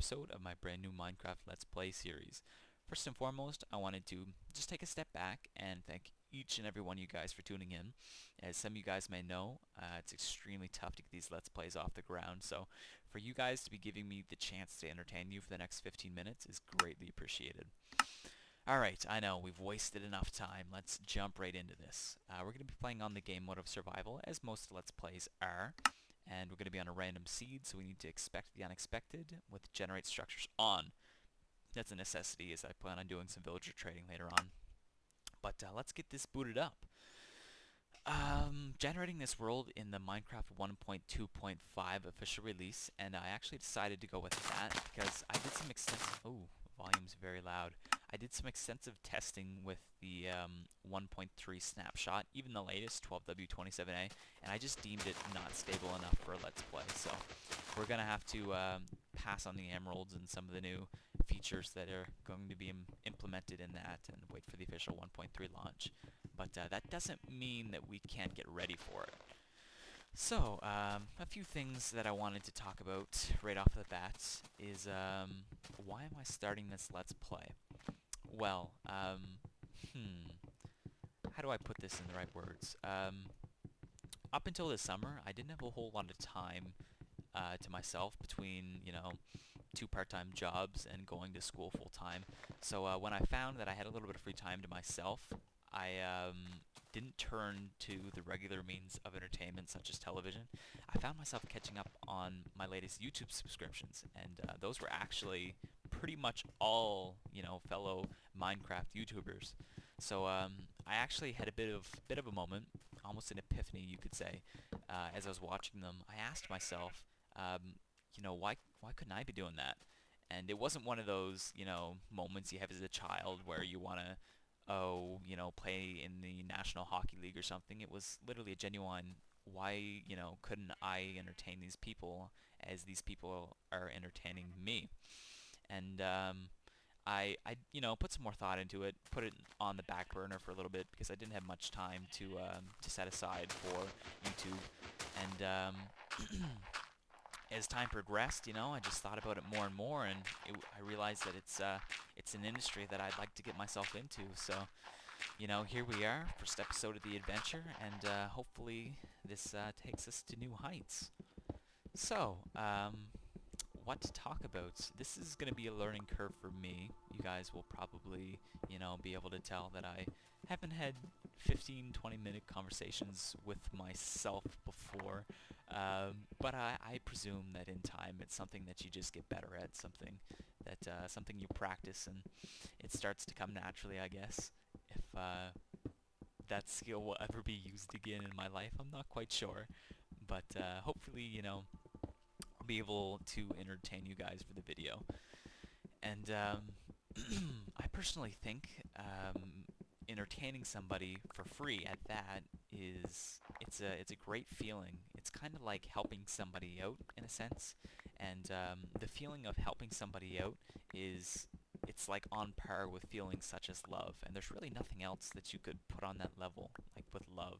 episode of my brand new Minecraft Let's Play series. First and foremost, I wanted to just take a step back and thank each and every one of you guys for tuning in. As some of you guys may know, it's extremely tough to get these Let's Plays off the ground, so for you guys to be giving me the chance to entertain you for the next 15 minutes is greatly appreciated. Alright, I know, we've wasted enough time. Let's jump right into this. We're going to be playing on the game mode of survival, as most Let's Plays are. And we're going to be on a random seed, so we need to expect the unexpected with generate structures on. That's a necessity, as I plan on doing some villager trading later on. But let's get this booted up. Generating this world in the Minecraft 1.2.5 official release, and I actually decided to go with that because I did some extensive... Oh, volume's very loud. I did some extensive testing with the 1.3 snapshot, even the latest, 12W27A, and I just deemed it not stable enough for a Let's Play. So we're going to have to pass on the emeralds and some of the new features that are going to be implemented in that and wait for the official 1.3 launch. But that doesn't mean that we can't get ready for it. So, a few things that I wanted to talk about right off the bat is, why am I starting this Let's Play? Well, how do I put this in the right words? Up until this summer, I didn't have a whole lot of time to myself between, you know, 2 part-time jobs and going to school full-time. So when I found that I had a little bit of free time to myself, I didn't turn to the regular means of entertainment such as television. I found myself catching up on my latest YouTube subscriptions, and those were actually pretty much all, you know, fellow Minecraft YouTubers. So I actually had a bit of a moment, almost an epiphany, you could say, as I was watching them. I asked myself, you know, why couldn't I be doing that? And it wasn't one of those, you know, moments you have as a child where you want to, you know, play in the National Hockey League or something. It was literally a genuine, why, you know, couldn't I entertain these people as these people are entertaining me? And I you know, put some more thought into it, put it on the back burner for a little bit because I didn't have much time to set aside for YouTube. And as time progressed, you know, I just thought about it more and more, and I realized that it's an industry that I'd like to get myself into. So, you know, here we are, first episode of the adventure, and hopefully this takes us to new heights. So, what to talk about? This is going to be a learning curve for me. You guys will probably, you know, be able to tell that I haven't had 15-20 minute conversations with myself before, but I presume that in time it's something that you just get better at, something that something you practice and it starts to come naturally, I guess. If that skill will ever be used again in my life, I'm not quite sure, but hopefully, you know, I'll be able to entertain you guys for the video. And I personally think entertaining somebody for free at that it's a great feeling. It's kind of like helping somebody out in a sense, and the feeling of helping somebody out it's like on par with feelings such as love, and there's really nothing else that you could put on that level like with love.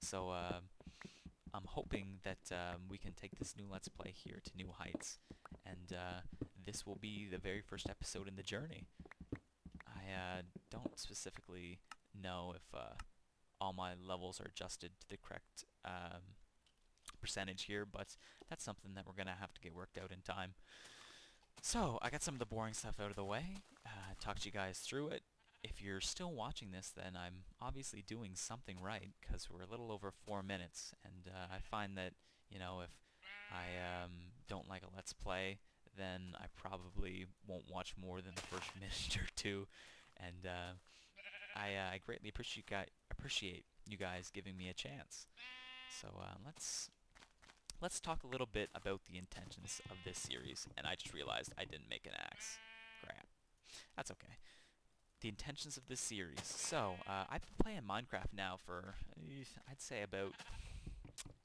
So I'm hoping that we can take this new Let's Play here to new heights, and this will be the very first episode in the journey. I don't specifically know if all my levels are adjusted to the correct percentage here, but that's something that we're going to have to get worked out in time. So, I got some of the boring stuff out of the way, talked you guys through it. If you're still watching this, then I'm obviously doing something right, because we're a little over 4 minutes, and I find that, you know, if I don't like a Let's Play, then I probably won't watch more than the first minute or two, and I greatly appreciate you guys giving me a chance. So let's talk a little bit about the intentions of this series, and I just realized I didn't make an axe. Crap. That's okay. The intentions of this series. So, I've been playing Minecraft now for, I'd say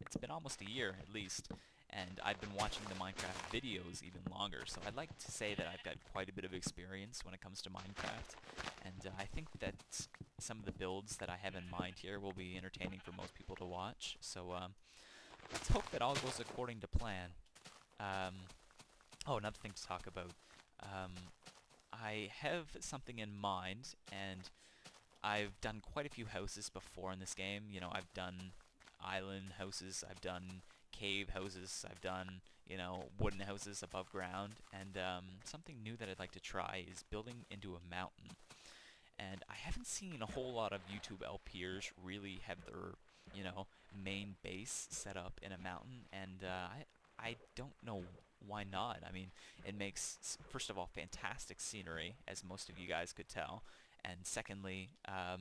it's been almost a year at least, and I've been watching the Minecraft videos even longer, so I'd like to say that I've got quite a bit of experience when it comes to Minecraft, and I think that some of the builds that I have in mind here will be entertaining for most people to watch, so let's hope that all goes according to plan. Oh, another thing to talk about. Um, I have something in mind, and I've done quite a few houses before in this game. You know, I've done island houses, I've done cave houses, I've done, wooden houses above ground, and something new that I'd like to try is building into a mountain. And I haven't seen a whole lot of YouTube LPers really have their, main base set up in a mountain, and I don't know why not. I mean, it makes, first of all, fantastic scenery, as most of you guys could tell, and secondly, a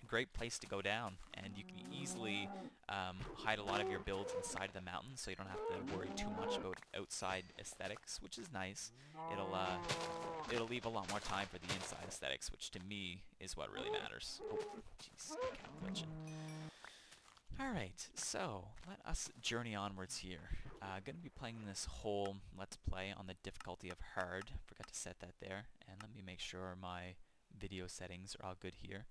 great place to go down, and you can easily hide a lot of your builds inside of the mountain, so you don't have to worry too much about outside aesthetics, which is nice. It'll leave a lot more time for the inside aesthetics, which to me is what really matters. Oh, jeez, cat glitching. Alright, so let us journey onwards here. Gonna be playing this whole Let's Play on the difficulty of hard. Forgot to set that there. And let me make sure my video settings are all good here.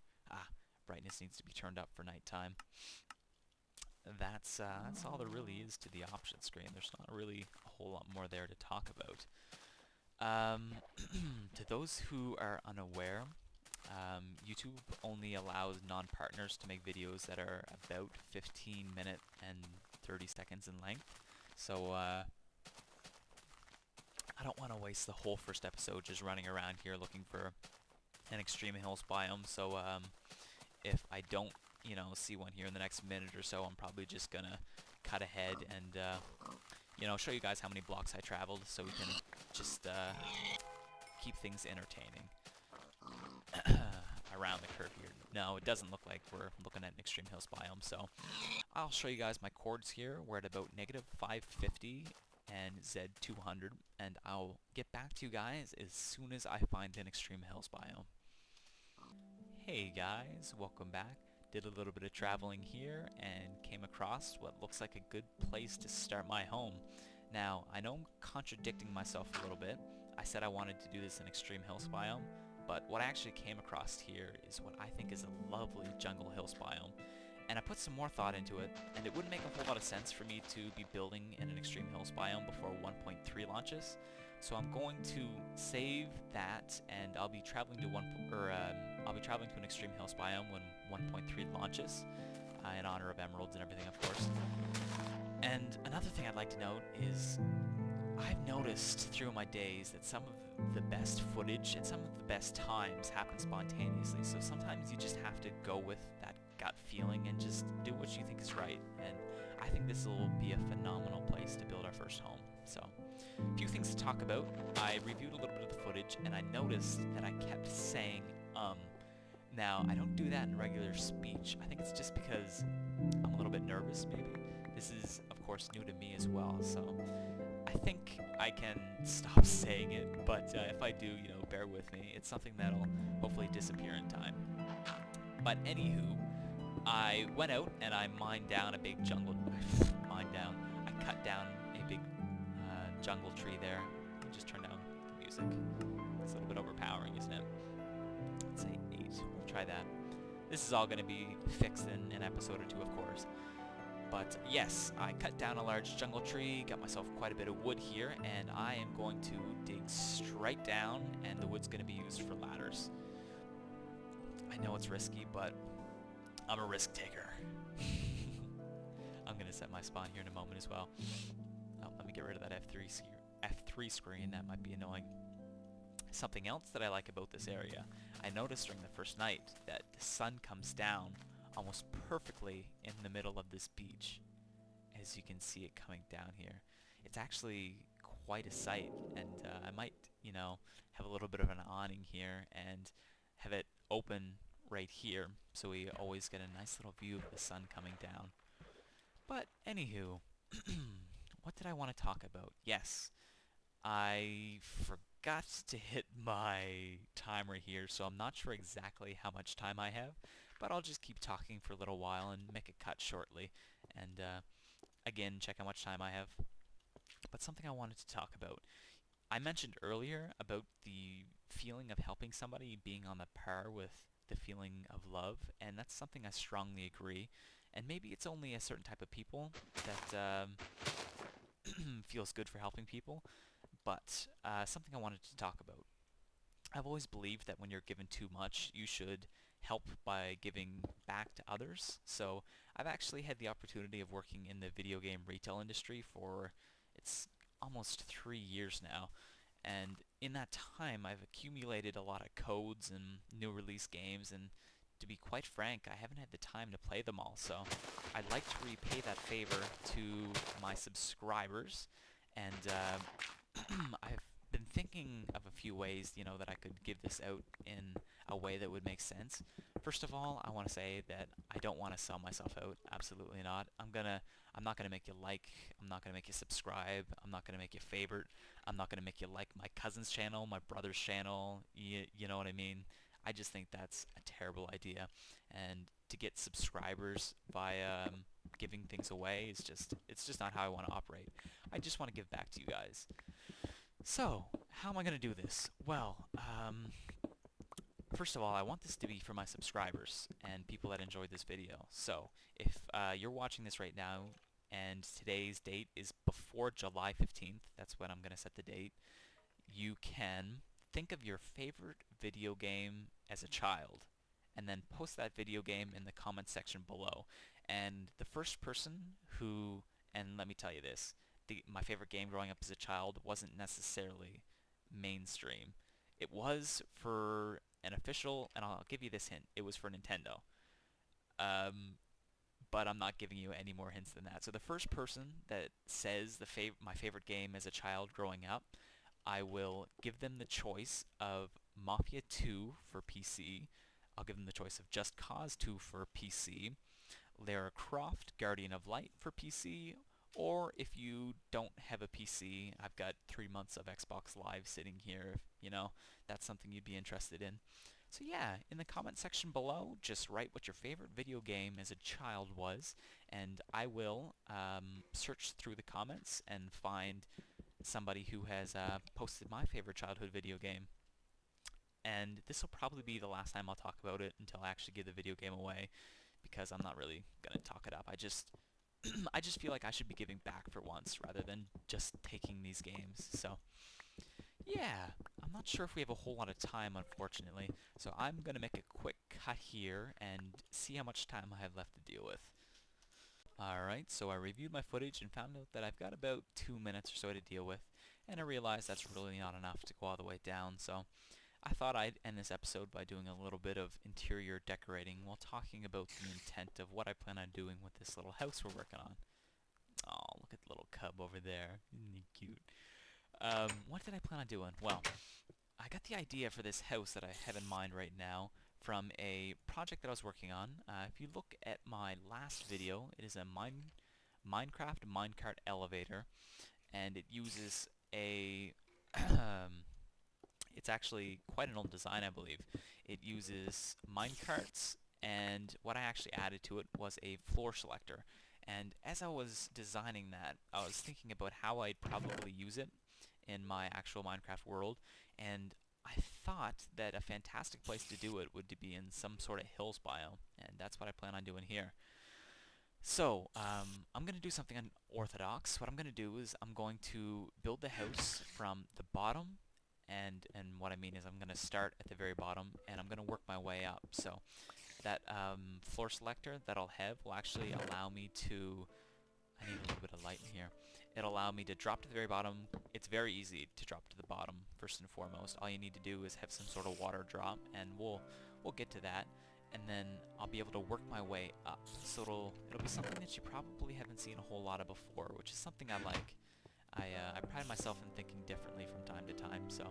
Brightness needs to be turned up for nighttime. That's all there really is to the option screen. There's not really a whole lot more there to talk about. To those who are unaware, YouTube only allows non-partners to make videos that are about 15 minutes and 30 seconds in length. So I don't want to waste the whole first episode just running around here looking for an extreme hills biome. So if I don't, see one here in the next minute or so, I'm probably just gonna cut ahead and show you guys how many blocks I traveled, so we can just keep things entertaining. Around the curve here. No, it doesn't look like we're looking at an extreme hills biome, so I'll show you guys my chords here. We're at about -550 and Z200, and I'll get back to you guys as soon as I find an extreme hills biome. Hey guys, welcome back. Did a little bit of traveling here and came across what looks like a good place to start my home. Now, I know I'm contradicting myself a little bit. I said I wanted to do this in extreme hills biome, but what I actually came across here is what I think is a lovely jungle hills biome. And I put some more thought into it, and it wouldn't make a whole lot of sense for me to be building in an extreme hills biome before 1.3 launches. So I'm going to save that, and I'll be traveling to an extreme hills biome when 1.3 launches, in honor of emeralds and everything, of course. And another thing I'd like to note is I've noticed through my days that some of the best footage and some of the best times happen spontaneously, so sometimes you just have to go with that gut feeling and just do what you think is right, and I think this will be a phenomenal place to build our first home. So, a few things to talk about. I reviewed a little bit of the footage, and I noticed that I kept saying, Now, I don't do that in regular speech. I think it's just because I'm a little bit nervous, maybe. This is, of course, new to me as well, so I think I can stop saying it, but if I do, bear with me. It's something that'll hopefully disappear in time. But anywho, I went out and I mined down a big jungle... I cut down a big jungle tree there. Let me just turn down the music. It's a little bit overpowering, isn't it? Let's say 8. We'll try that. This is all going to be fixed in an episode or two, of course. But yes, I cut down a large jungle tree, got myself quite a bit of wood here, and I am going to dig straight down, and the wood's going to be used for ladders. I know it's risky, but I'm a risk taker. I'm going to set my spawn here in a moment as well. Oh, let me get rid of that F3 screen. That might be annoying. Something else that I like about this area, I noticed during the first night that the sun comes down almost perfectly in the middle of this beach. As you can see it coming down here. It's actually quite a sight, and I might, have a little bit of an awning here and have it open right here so we always get a nice little view of the sun coming down. But anywho, what did I want to talk about? Yes, I forgot to hit my timer here, so I'm not sure exactly how much time I have, but I'll just keep talking for a little while and make a cut shortly, and again, check how much time I have. But something I wanted to talk about. I mentioned earlier about the feeling of helping somebody being on the par with the feeling of love, and that's something I strongly agree. And maybe it's only a certain type of people that feels good for helping people. but something I wanted to talk about. I've always believed that when you're given too much, you should help by giving back to others. So I've actually had the opportunity of working in the video game retail industry for, it's almost 3 years now. And in that time, I've accumulated a lot of codes and new release games, and to be quite frank, I haven't had the time to play them all. So I'd like to repay that favor to my subscribers, and I've been thinking of a few ways, that I could give this out in a way that would make sense. First of all, I want to say that I don't want to sell myself out. Absolutely not. I'm not gonna make you like. I'm not gonna make you subscribe. I'm not gonna make you favorite. I'm not gonna make you like my cousin's channel, my brother's channel. You know what I mean? I just think that's a terrible idea. And to get subscribers by giving things away is it's just not how I want to operate. I just want to give back to you guys. So, how am I going to do this? Well, first of all, I want this to be for my subscribers and people that enjoyed this video. So, if you're watching this right now and today's date is before July 15th, that's when I'm going to set the date, you can think of your favorite video game as a child and then post that video game in the comment section below. And the first person who, and let me tell you this, my favorite game growing up as a child wasn't necessarily mainstream. It was for an official, and I'll give you this hint, it was for Nintendo. But I'm not giving you any more hints than that. So the first person that says my favorite game as a child growing up, I will give them the choice of Mafia 2 for PC. I'll give them the choice of Just Cause 2 for PC, Lara Croft Guardian of Light for PC, or if you don't have a PC, I've got 3 months of Xbox Live sitting here, if that's something you'd be interested in. So yeah, in the comment section below, just write what your favorite video game as a child was, and I will search through the comments and find somebody who has posted my favorite childhood video game. And this will probably be the last time I'll talk about it until I actually give the video game away, because I'm not really gonna talk it up. I just feel like I should be giving back for once rather than just taking these games. So yeah, I'm not sure if we have a whole lot of time, unfortunately. So I'm gonna make a quick cut here and see how much time I have left to deal with. Alright, so I reviewed my footage and found out that I've got about 2 minutes or so to deal with, and I realized that's really not enough to go all the way down, so I thought I'd end this episode by doing a little bit of interior decorating while talking about the intent of what I plan on doing with this little house we're working on. Oh, look at the little cub over there. Isn't he cute? What did I plan on doing? Well, I got the idea for this house that I have in mind right now from a project that I was working on. If you look at my last video, it is a Minecraft minecart elevator, and it uses a it's actually quite an old design, I believe. It uses minecarts, and what I actually added to it was a floor selector. And as I was designing that, I was thinking about how I'd probably use it in my actual Minecraft world, and I thought that a fantastic place to do it would be in some sort of hills biome, and that's what I plan on doing here. So, I'm going to do something unorthodox. What I'm going to do is I'm going to build the house from the bottom, and what I mean is I'm going to start at the very bottom, and I'm going to work my way up. So, that floor selector that I'll have will actually allow me to... I need a little bit of light in here. It'll allow me to drop to the very bottom. It's very easy to drop to the bottom, first and foremost. All you need to do is have some sort of water drop, and we'll get to that. And then I'll be able to work my way up. So it'll be something that you probably haven't seen a whole lot of before, which is something I like. I pride myself in thinking differently from time to time, so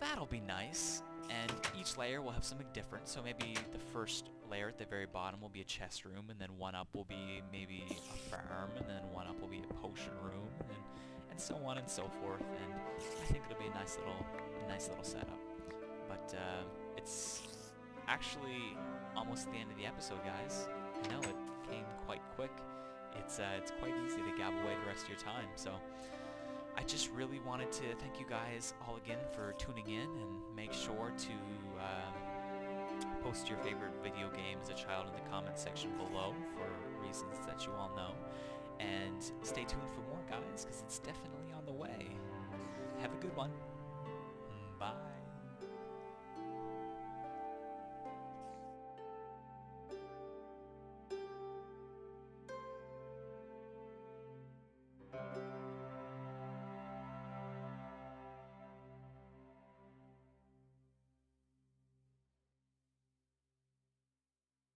that'll be nice. And each layer will have something different. So maybe the first layer at the very bottom will be a chest room, and then one up will be maybe a farm, and then one up will be a potion room, and so on and so forth. And I think it'll be a nice little setup. But it's actually almost the end of the episode, guys. I know it came quite quick. It's quite easy to gab away the rest of your time. So I just really wanted to thank you guys all again for tuning in, and make sure to post your favorite video game as a child in the comment section below for reasons that you all know. And stay tuned for more, guys, because it's definitely on the way. Have a good one. Bye.